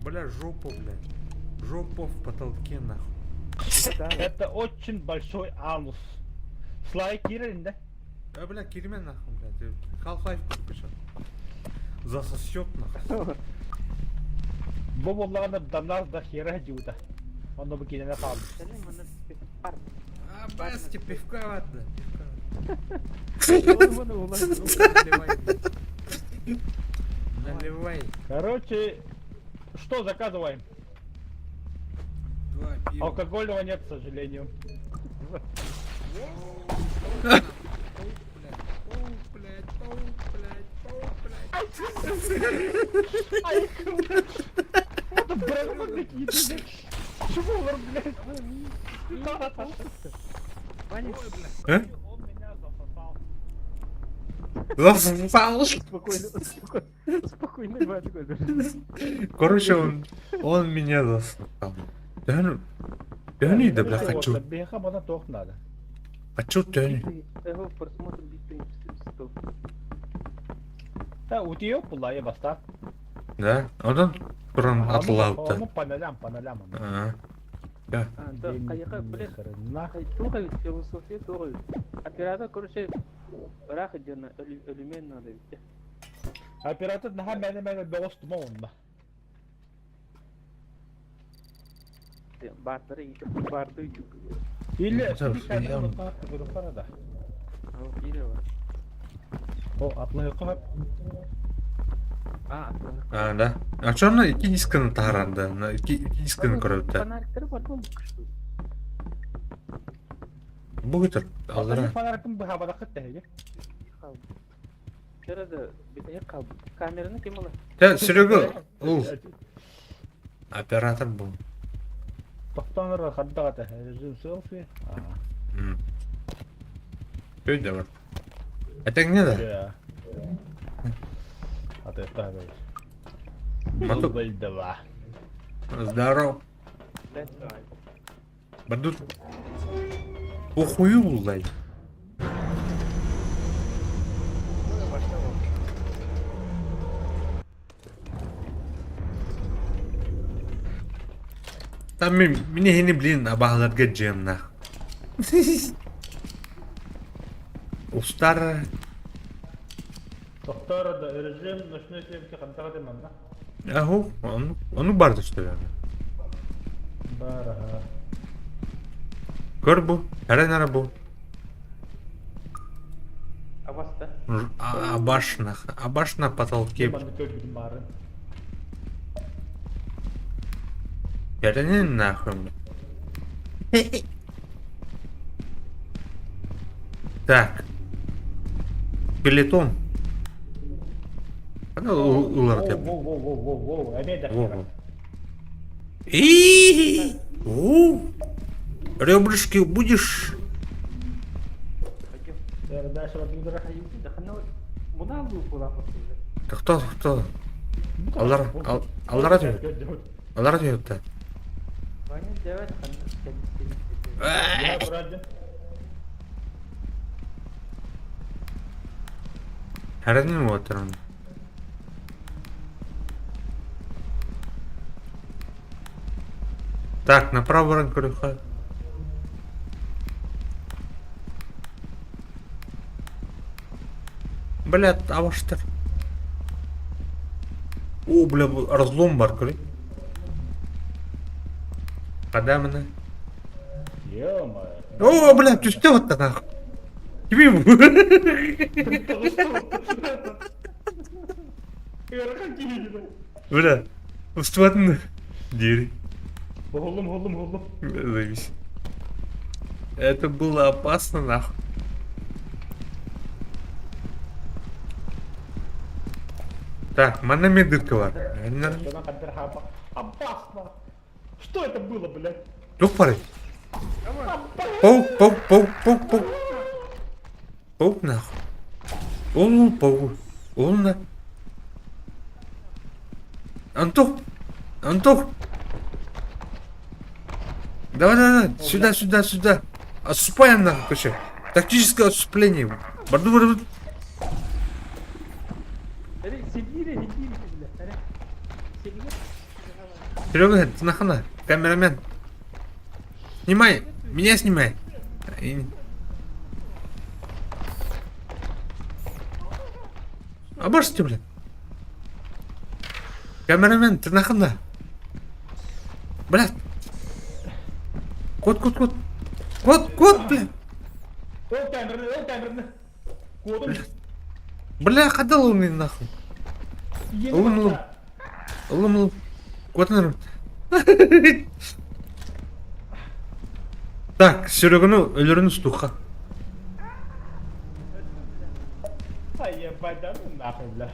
Бля, жопа, блядь. Жопа в потолке, нахуй. Это очень большой анус. Слайк yerinde. А, бля, Киримен, нахуй, блядь. Half-Life купишь. Засосет, нахуй. Bu bollağında damlar da yere gidiyordu. Onu bu gidene kaldı. Senin bana var. А, Басти, пивка, ладно. Onu bana ulaştı. Наливай, блядь. Наливай. Короче, что заказываем? Два пива. Алкогольного нет, к сожалению. Это брэнды какие-то, блядь. Чего, блядь? Ваня, А? Он меня засосал. Засосал. спокойно, Ваня. Короче, он меня засосал. Тёни, бля, хочу. Беха, бана тох надо. Хочу тёни. Его просмотр битый стоп. Да, утеёк была, я баста. Да? Одан туран атылаута. Ну, панелям. А. Да. Да, каяка, блядь. Нахуй. Туга философия туга. Оператор, короче, рах идёна, элемент надо ведь. Оператор наха мене достума онда. Бартары итеп, барды итеп. Или Güzel, bir tane şey onu tarafı da. Ал бире бар. O atlıyor kap. А, да. А чё на iki дисканы таранды? На iki дисканы көрөттө. Фонарьтары бар болуп кышты. Бу кетер. Алар Алдыра. фонарьтын bu havada kıttı hege. Şurada bir de kal. Kameranı kim alır? Да, Серега. Ул. Оператор бул. Тоқтаныр хадда ката. Режим селфи. Көйдө бар. Атаң не да? Ya. Hadi tabi. Матук. Buldu va. Здоров. That's right. Бадут. Похуй улай. Там меня не блин абахларга джемна. Устар. Doktor da rejim nöşne sevki hadda kata manda. Аху, onu bardı işte yani. Baraha. Gör bu. Her nere bu? Аваста. Абаш на потолке. Banda köküdüm bari. Верни нахуй. Так. Пелетон. Она улар деп. Воу. Эме да. Во. И. Ребрышки будешь? Пойдем. Я дальше вот не Да хана мына алуу кула кылды. Кто? Алдар атıyor. Алдар atıyor da. Ваня девать хана kendisi. Ya burada. Her ne mi oturan? Так, направо ранкорюха. Блядь, аваштар. О, бля, разлом бар, көрей. Қада міне. Ё-моё. О, бля, түсте отта нахуй. Тебе бля, устыватын дери. Голым. Завись. Это было опасно, нахуй. Так, манами дырка бар. Что опасно. Что это было, блядь? Тук пары. Паук. Паук нахуй. Ол паук. Ол на. Антох. Давай. Сюда. Отступаем нахуй, короче. Тактическое отступление. Барду. Сидили, бля. Сидели. Серега, ты нахана? Камерамен. Снимай. Меня снимай. Обожьте, блин. Камерамен, ты нахана? Блядь. Кот, блядь. Ой, камерный. Кодом. Бля, ходил он нахуй. Улым. Кот народ. Так, Сереганы өлерін стуха. Ай, ебать, да ну нахуй, бля.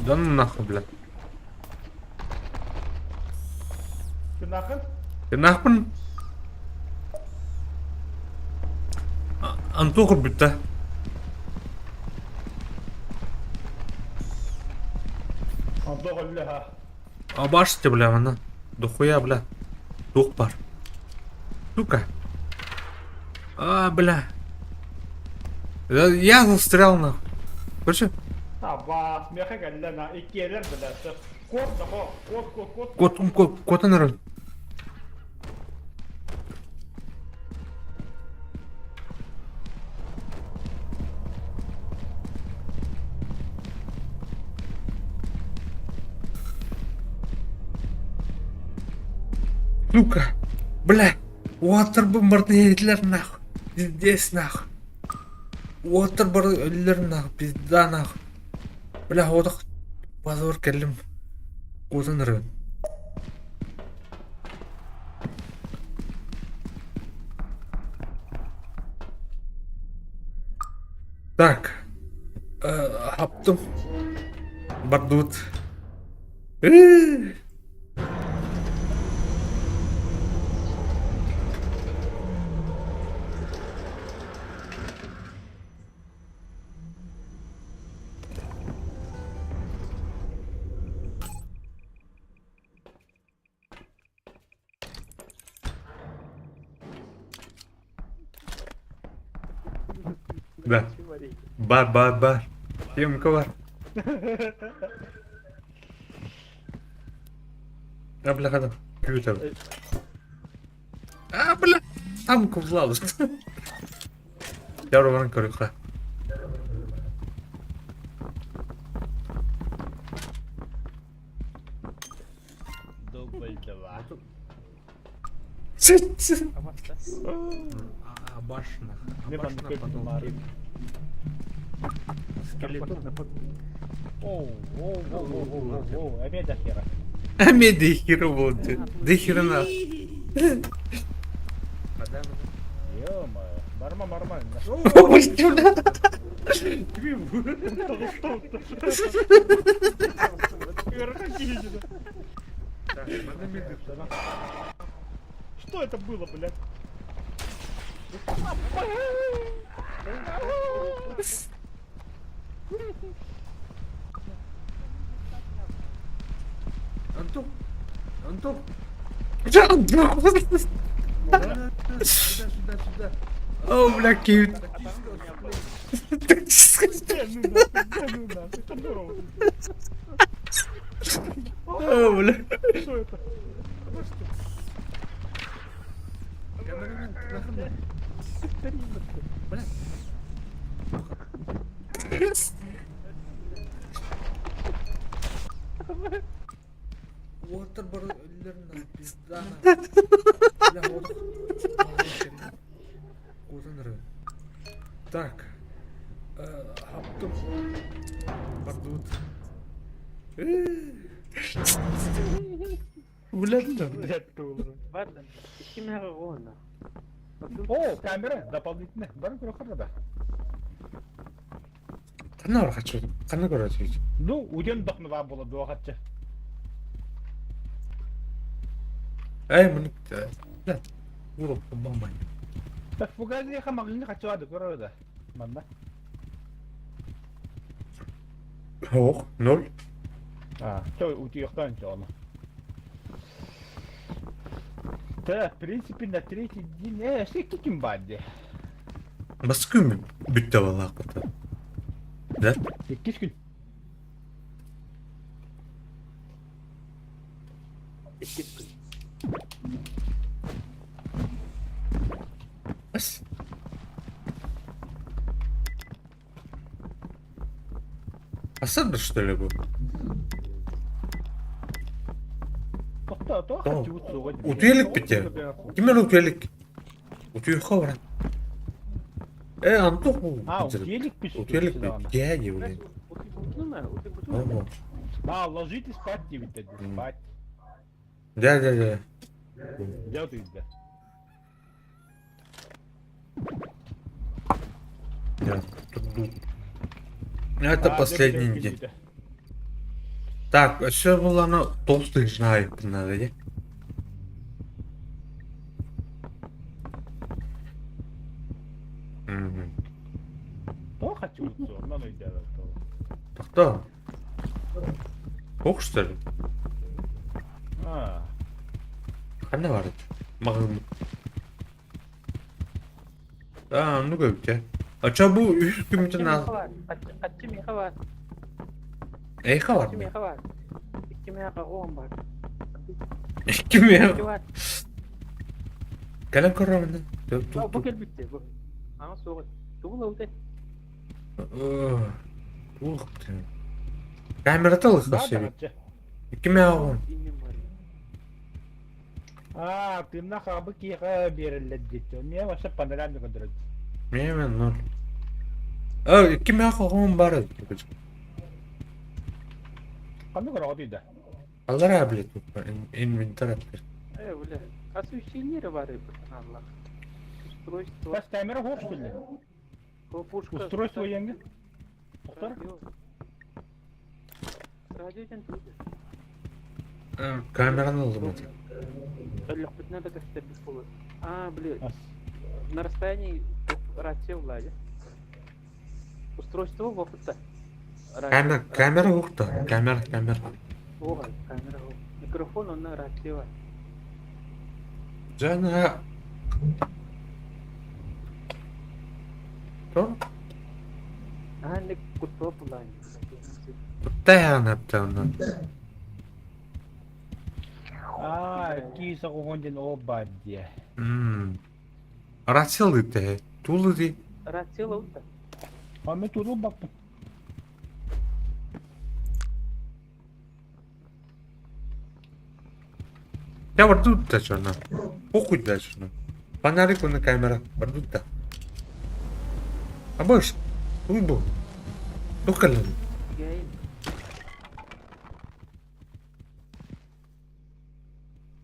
Да ну нахуй, бля. Ты нахуй? Ты нахуй? Антоха бітті. Антоха, бля. Обашьте, бля, она. Дохуя, бля. Дух бар. Сука. Бля. Я застрял нахуй. Короче, Аба, смеха гәллә на икелер беләсе. Кот да, кот. кот народ. Сука. Бля. Waterбомбарды елдер нахуй. Пиздец нахуй. Waterбомбарды елдер нахуй. Пизда нахуй. Бля, одық. Базор кәлім. Козын рыбын. Так. Аптым. Бардут. Да. Бар. Съемка бар. Бля, хода. Компьютер. Бля. Там кувлалыш. Я ровно корюха. Дубль 2. Башна. Не вам не подумали. Оу, опять до хера. Опять до хера вот. До хера на. Ё-моё, нормально. Что это было, блядь? Антон. Сюда. О, бля, кьют. О, бля. Что это? Water baru ölülerin pizdana. Бля, вот. Куда Так. Хаптым. Бардут. Блядь, Ладно, ищи меня ровно. О, камера дополнительная. Баран да. Канал хочу. Канал короче. Ну, уден дохнува было дуахатча. Эй, мы. Да. Урок бомбай. Так фугази хамагли хочу ады көрөдө. Манда. Ох, 0. Что у тебя станется? Да, в принципе, на третий день, все киким бадди. Баскым битте валак это. Да? Кишкин. Бас. Осада что ли был? То хочу сегодня. Утелик бите. Кимер утелик? Утелик хавран. Антох bu. Утелик пишет. Утелик бите, блин. Ого. Ложитесь спать, девять, спать. Да. Где ты, да? Да. Это последний день. Так, все было на толстый знаю, надо, да? То хочу, но не делать. Кто? Ох, что ли? Хана var. Mağın. Ну как тебя? А чё bu üst kümütün al? Kaççı meha var. Eyha var Kaççı mı? meha var. İki meha oğum var. Kim ya? İki var. Kalem kırramında. Bu gel bitti bu. Ama soğuk. Tuğla oldu. Камера талых Да, себе. да. Kim ya oğlum? Ты нахуй бы киха берелледит. Мне вообще понравилось кадры. Мен нol. Kim ya oğlum var? Кандай көрөдү? Allah abi тут инвентарь. Öyle. Освещение var bu Allah. Устройство. Бас камера хош что ли? Пушка. Устройство еңги. Тоқтар? Радиоден туды. Камераны aldım hadi. Только надо как-то без пола. Блин. На расстоянии рация влади. Устройство в опыта. Kamera yok da. Kamera. О, камера. Микрофон он на рация. Cana. Что? Не кутоп лайн. Dayanıp da onu. Киса когонден обадди. Рацелы те. Тулы ди. Рация лаута. Мен туду бактым. Я вардут да шона. Похуй да шона. Фонарик на камера. Вардут да. А больше? Уй был. Только ли? Гей.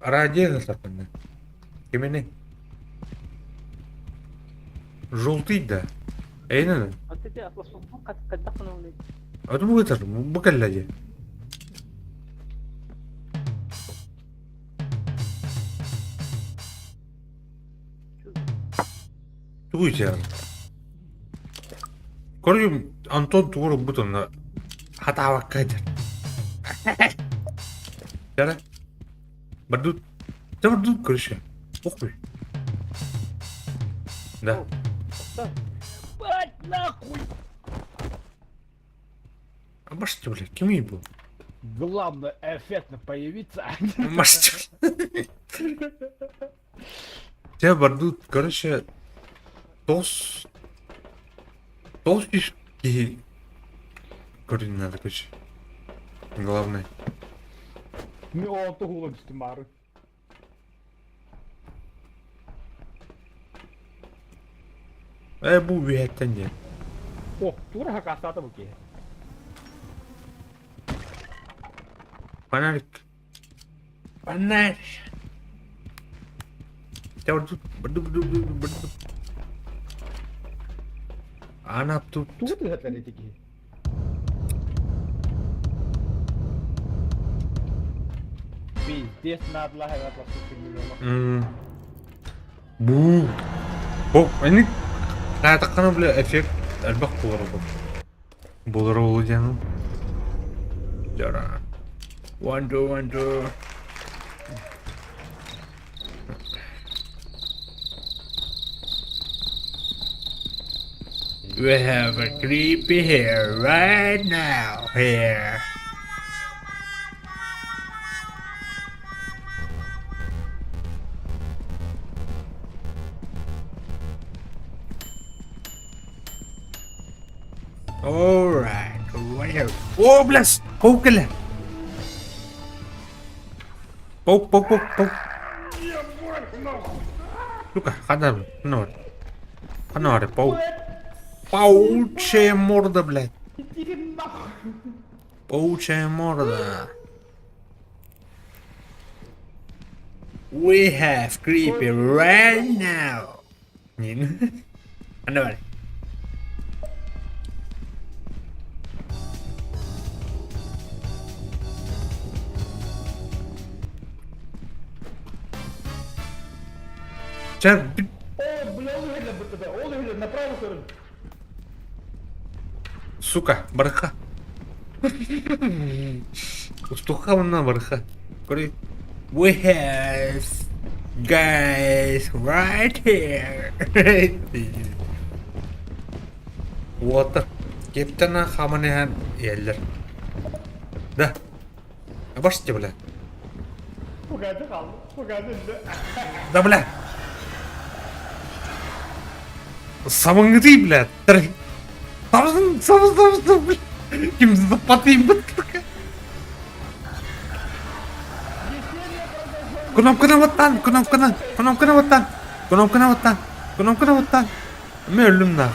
Радио сатана. Кимene? Желтый да. Эйнен. А ты атласун кат дакнул. Это будет это. Бакаллади. Туйся. Короче, Антон тугру бутон хатава кайдер. Яра. Бардут. Да бардут, короче. Похуй. Да. Бать нахуй! Обожди, бля, кем я был? Главное эффектно появиться. Мастер. тебя бордут, короче, тос... Толстишь и... Короче, не надо, короче. Главное. Mi on tuhulun Maru. Bu üyetten ya. О, turha kastada bu ki. Фонарик. Фонарь. Тебя бордут. Она тут... Tuhut ühetleri teki. Pizdes nad lähevad vastu miljoona. Бу. Бу. Они... Катакана, бля, эффект. Альбах поларабы. Боларабы дияну. Жара. One, two. We have a creepy here right now. Here. Alright. Whatever. Oh, bless. Poke it. Poke. Ну-ка, Ханар, паучья морда, блядь. Паучья морда. We have creepy right now. Nhìn. Anh ơi. Сейчас, О, бля, уехали бы туда. О, уехали, направо сторону. сука, барха. Устухал на барха. We have guys right here. Water. Кептана хаманехан yerler. Да. Başla bile. Pugacı kaldı. Pugacı öldü. Да, бля. Самый ты, бля. Сам, бля. Кем запотым, бля. Кнопканы ваттан. Мен өлдüm да.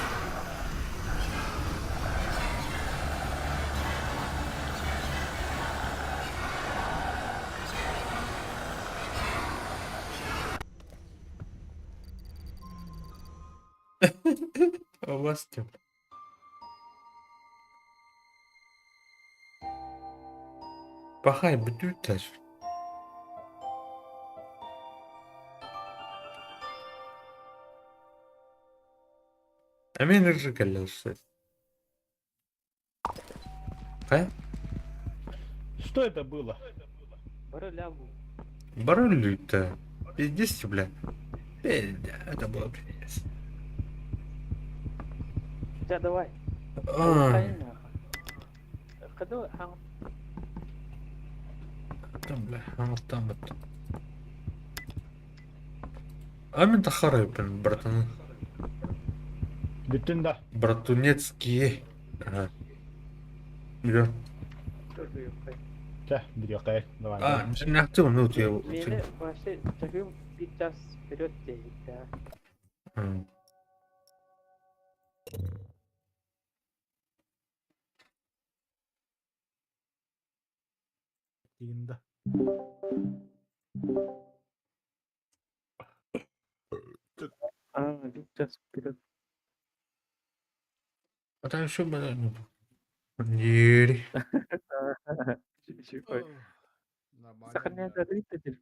Бастым. Пахай, бүтүп таш. А мен рыжы калласы. Что это было? Барыляву. Барылю-то. Пиздец, бля. Пизда, это было пиздец. Да, давай. Когда Там, бля, там вот. А мен тахарайбын, братан. Bütün de. Братунецкие. Ага. Үйрен. тоже yok. Gel, gidiyor kay. Давай. А, не активно, ну, тебе... Мені вообще таким під час вперед тягнет, да. Дегенде. Під час вперед. А там еще, бля, ну... Нери. Сохраняет открытый телефон.